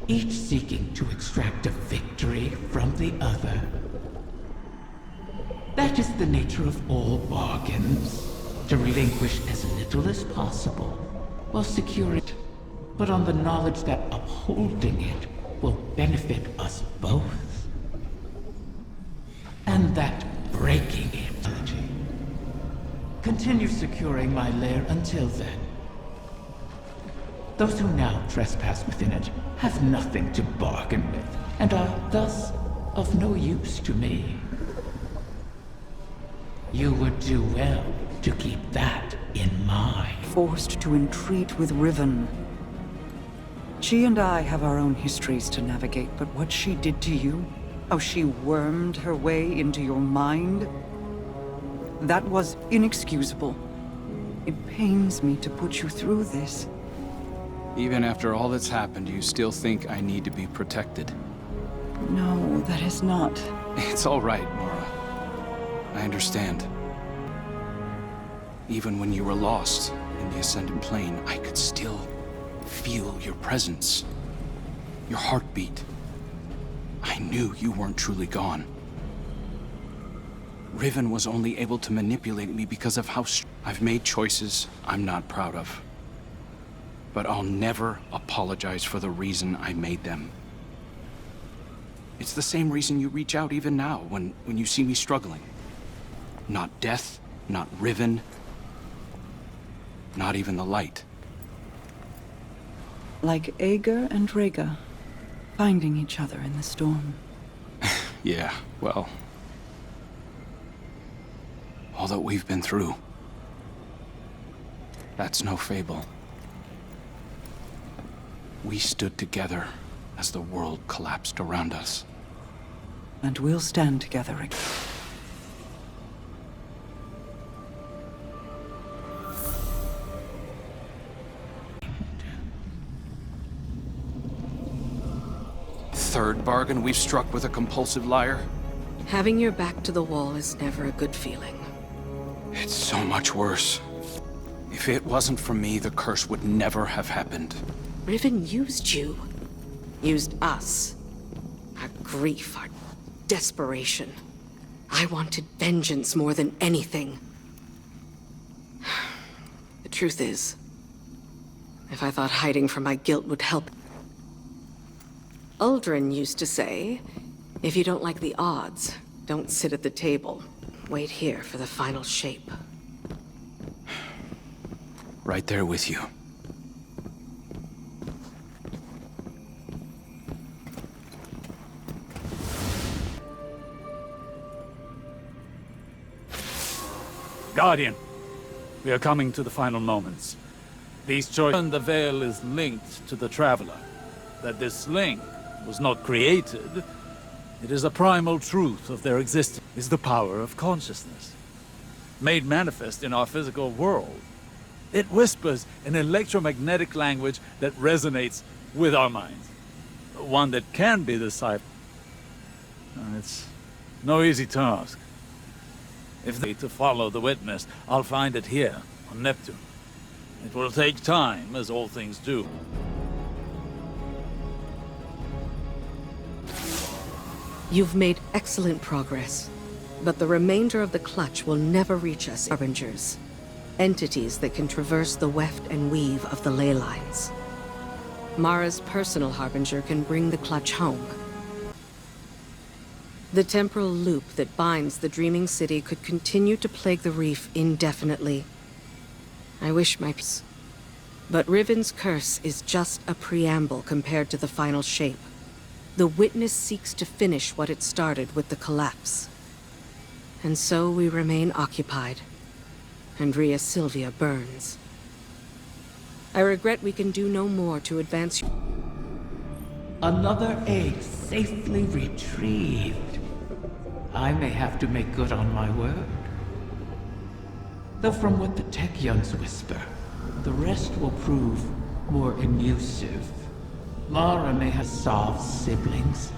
each seeking to extract a victory from the other. That is the nature of all bargains, to relinquish as little as possible while securing it, but on the knowledge that upholding it will benefit us both. And that breaking it. Continue securing my lair until then. Those who now trespass within it have nothing to bargain with, and are thus of no use to me. You would do well to keep that in mind. Forced to entreat with Riven. She and I have our own histories to navigate, but what she did to you, how she wormed her way into your mind, that was inexcusable. It pains me to put you through this. Even after all that's happened, you still think I need to be protected? No, that is not. It's all right, Mara. I understand. Even when you were lost in the Ascendant Plane, I could still feel your presence. Your heartbeat. I knew you weren't truly gone. Riven was only able to manipulate me because of how I've made choices I'm not proud of. But I'll never apologize for the reason I made them. It's the same reason you reach out even now, when you see me struggling. Not death, not Riven, not even the light. Like Ager and Rhaegar, finding each other in the storm. Yeah, well... all that we've been through. That's no fable. We stood together as the world collapsed around us. And we'll stand together again. Third bargain we've struck with a compulsive liar? Having your back to the wall is never a good feeling. It's so much worse. If it wasn't for me, the curse would never have happened. Riven used you. Used us. Our grief, our desperation. I wanted vengeance more than anything. The truth is, if I thought hiding from my guilt would help... Uldren used to say, if you don't like the odds, don't sit at the table. Wait here for the final shape. Right there with you. Guardian, we are coming to the final moments. These choices... And the veil is linked to the Traveler. That this link was not created, it is a primal truth of their existence, is the power of consciousness. Made manifest in our physical world. It whispers an electromagnetic language that resonates with our minds. One that can be deciphered. It's no easy task. If they to follow the witness, I'll find it here, on Neptune. It will take time, as all things do. You've made excellent progress, but the remainder of the clutch will never reach us, Harbingers. Entities that can traverse the weft and weave of the ley lines. Mara's personal Harbinger can bring the clutch home. The temporal loop that binds the dreaming city could continue to plague the reef indefinitely. I wish my peace. But Riven's curse is just a preamble compared to the final shape. The witness seeks to finish what it started with the collapse. And so we remain occupied. And Rhea Sylvia burns. I regret we can do no more to advance. Another egg safely retrieved. I may have to make good on my word. Though from what the tech youngs whisper, the rest will prove more elusive. Mara may have solved siblings,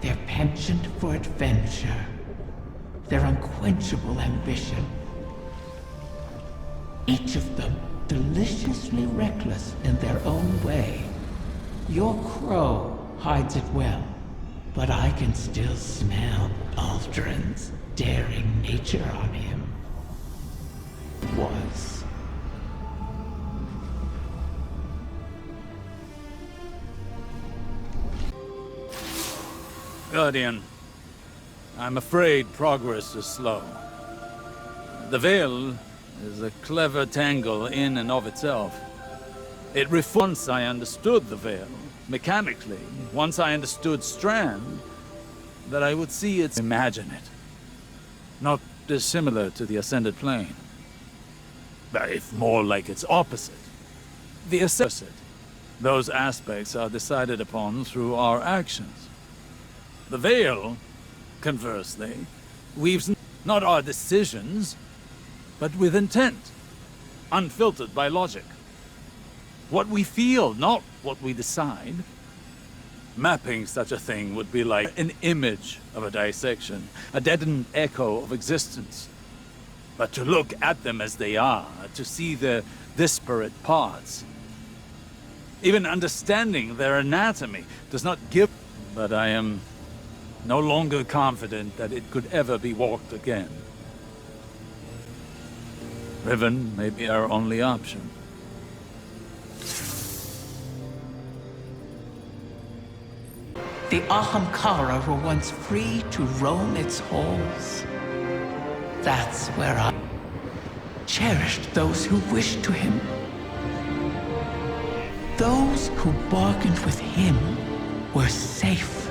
their penchant for adventure, their unquenchable ambition. Each of them deliciously reckless in their own way. Your crow hides it well, but I can still smell Aldrin's daring nature on him. Was. Guardian, I'm afraid progress is slow. The Veil is a clever tangle in and of itself. Once I understood the Veil, mechanically, once I understood Strand, that I would see its imagine it. Not dissimilar to the Ascended Plane. But if more like its opposite. The opposite. Those aspects are decided upon through our actions. The Veil, conversely, weaves not our decisions, but with intent, unfiltered by logic. What we feel, not what we decide. Mapping such a thing would be like an image of a dissection, a deadened echo of existence. But to look at them as they are, to see their disparate parts, even understanding their anatomy does not give... But I am no longer confident that it could ever be walked again. Riven may be our only option. The Ahamkara were once free to roam its halls. That's where I cherished those who wished to him. Those who bargained with him were safe.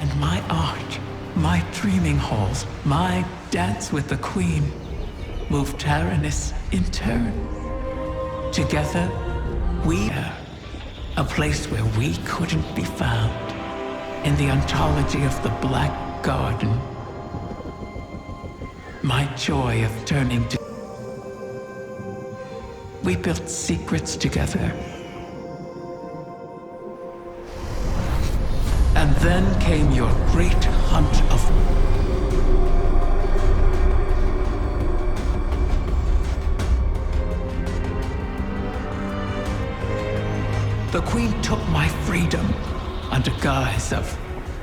And my art, my dreaming halls, my dance with the Queen moved Taranis in turn. Together, we are a place where we couldn't be found. In the ontology of the Black Garden. My joy of turning to... We built secrets together. And then came your great hunt of... The Queen took my freedom under guise of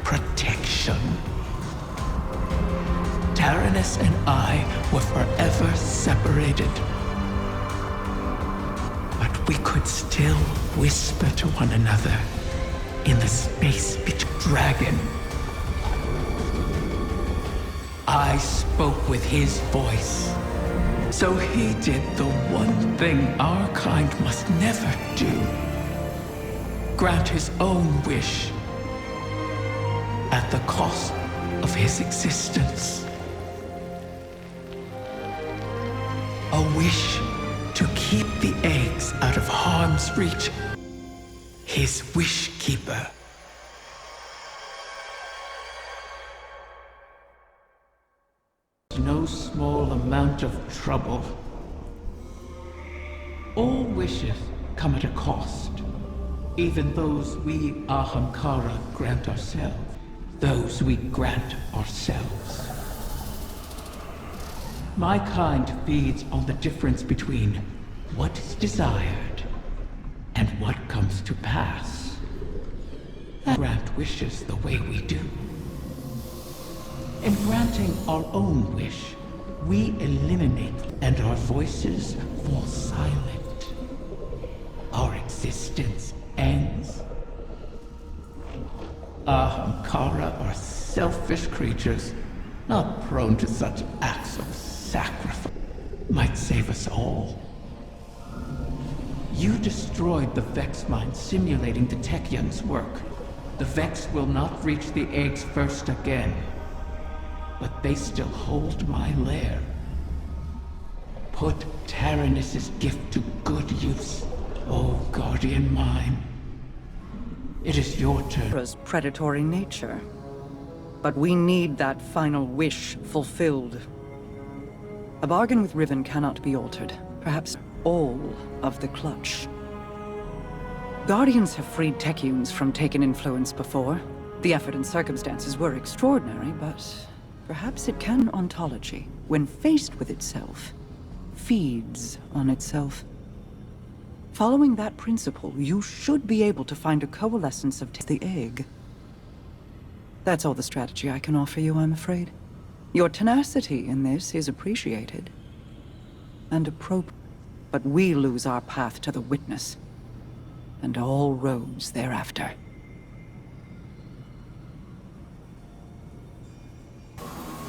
protection. Taranis and I were forever separated. But we could still whisper to one another in the space between. Dragon. I spoke with his voice. So he did the one thing our kind must never do. Grant his own wish at the cost of his existence. A wish to keep the eggs out of harm's reach. His wish keeper. No small amount of trouble. All wishes come at a cost. Even those we Ahamkara grant ourselves. Those we grant ourselves. My kind feeds on the difference between what is desired and what comes to pass. And grant wishes the way we do. In granting our own wish, we eliminate and our voices fall silent. Our existence ends. Ahamkara are selfish creatures, not prone to such acts of sacrifice. Might save us all. You destroyed the Vex mine simulating the Techion's work. The Vex will not reach the eggs first again. But they still hold my lair. Put Taranis' gift to good use, oh guardian mine. It is your turn. Aura's predatory nature. But we need that final wish fulfilled. A bargain with Riven cannot be altered. Perhaps all of the clutch. Guardians have freed Techeuns from Taken influence before. The effort and circumstances were extraordinary, but perhaps it can ontology, when faced with itself, feeds on itself. Following that principle, you should be able to find a coalescence of the egg. That's all the strategy I can offer you, I'm afraid. Your tenacity in this is appreciated. And appropriate. But we lose our path to the witness. And all roads thereafter.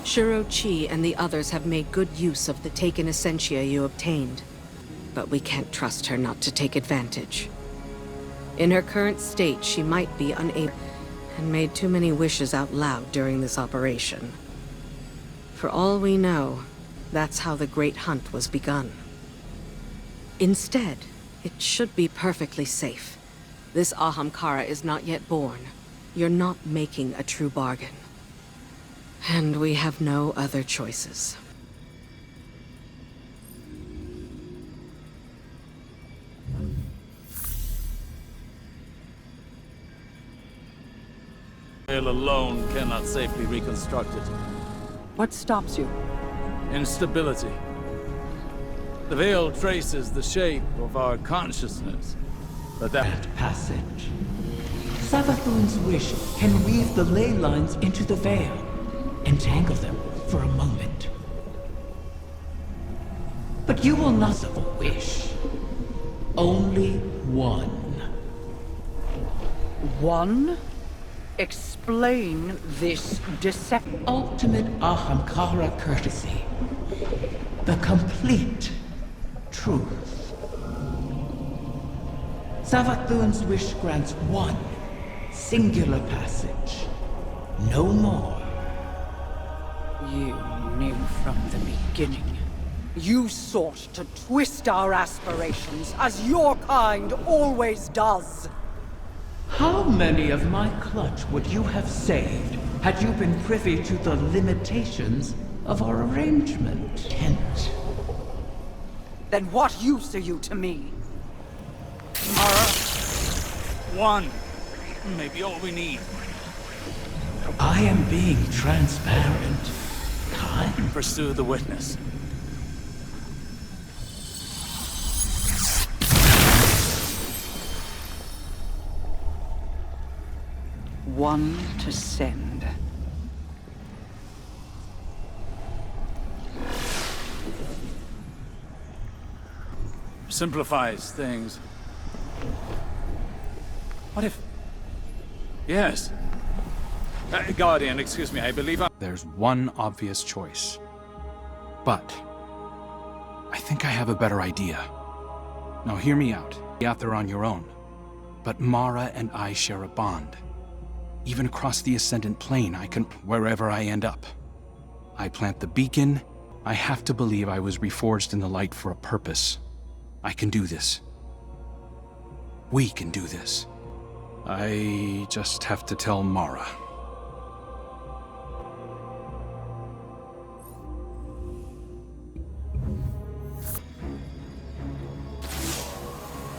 Shuro Chi and the others have made good use of the taken essentia you obtained. But we can't trust her not to take advantage. In her current state, she might be unable, and made too many wishes out loud during this operation. For all we know, that's how the Great Hunt was begun. Instead, it should be perfectly safe. This Ahamkara is not yet born. You're not making a true bargain. And we have no other choices. Veil alone cannot safely reconstruct it. What stops you? Instability. The veil traces the shape of our consciousness, but that Passage. Savathun's wish can weave the ley lines into the veil, entangle them for a moment. But you will not have a wish. Only one. One? Explain this deception. Ultimate Ahamkara courtesy. The complete truth. Savathun's wish grants one singular passage. No more. You knew from the beginning. You sought to twist our aspirations, as your kind always does. How many of my clutch would you have saved had you been privy to the limitations of our arrangement? Kent. Then what use are you to me? Mara? one may be all we need. I am being transparent. Time. Pursue the witness. One to send. Simplifies things. What if... Yes. Guardian, excuse me, I believe There's one obvious choice. But I think I have a better idea. Now hear me out. You're out there on your own. But Mara and I share a bond. Even across the Ascendant Plane, I can... wherever I end up. I plant the beacon. I have to believe I was reforged in the light for a purpose. I can do this. We can do this. I just have to tell Mara.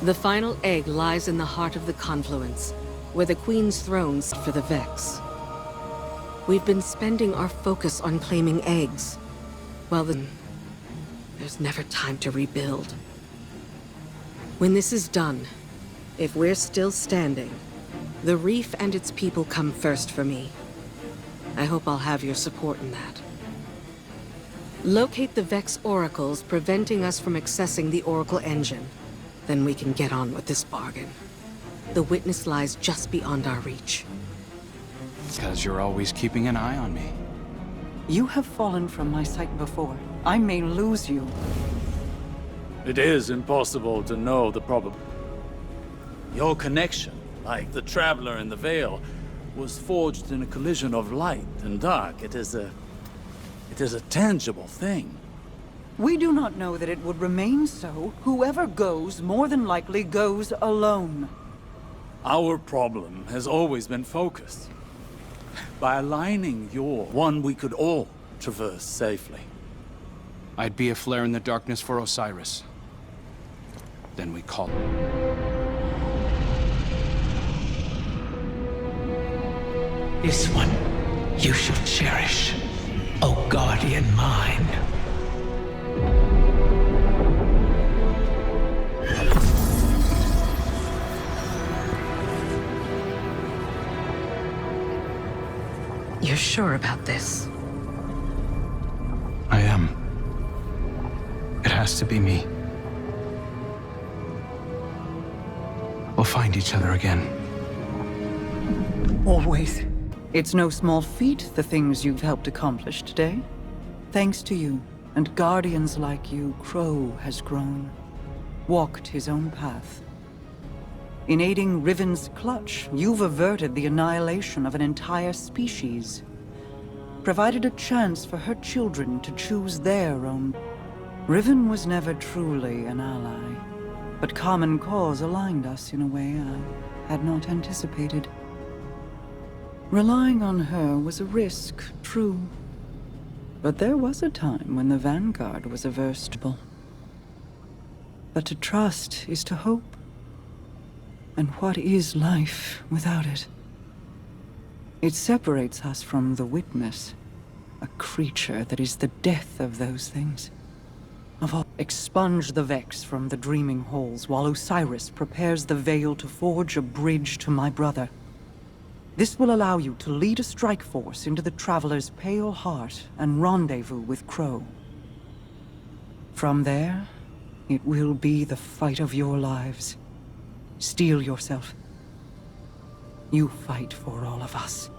The final egg lies in the heart of the confluence, where the Queen's throne's for the Vex. We've been spending our focus on claiming eggs. Well then, there's never time to rebuild. When this is done, if we're still standing, the reef and its people come first for me. I hope I'll have your support in that. Locate the Vex oracles preventing us from accessing the Oracle engine. Then we can get on with this bargain. The witness lies just beyond our reach. Because you're always keeping an eye on me. You have fallen from my sight before. I may lose you. it is impossible to know the probable. Your connection, like the Traveler in the Veil, was forged in a collision of light and dark. It is a tangible thing. We do not know that it would remain so. Whoever goes, more than likely goes alone. Our problem has always been focused. By aligning your one we could all traverse safely. I'd be a flare in the darkness for Osiris. Then we call it. This one you should cherish, O guardian mine. You're sure about this? I am. It has to be me. We'll find each other again. Always. It's no small feat, the things you've helped accomplish today. Thanks to you, and guardians like you, Crow has grown. Walked his own path. In aiding Riven's clutch, you've averted the annihilation of an entire species. Provided a chance for her children to choose their own. Riven was never truly an ally, but common cause aligned us in a way I had not anticipated. Relying on her was a risk, true. But there was a time when the Vanguard was averse to. But to trust is to hope. And what is life without it? It separates us from the Witness, a creature that is the death of those things. Of all, expunge the Vex from the dreaming halls while Osiris prepares the veil to forge a bridge to my brother. This will allow you to lead a strike force into the Traveler's pale heart and rendezvous with Crow. From there, it will be the fight of your lives. Steel yourself. You fight for all of us.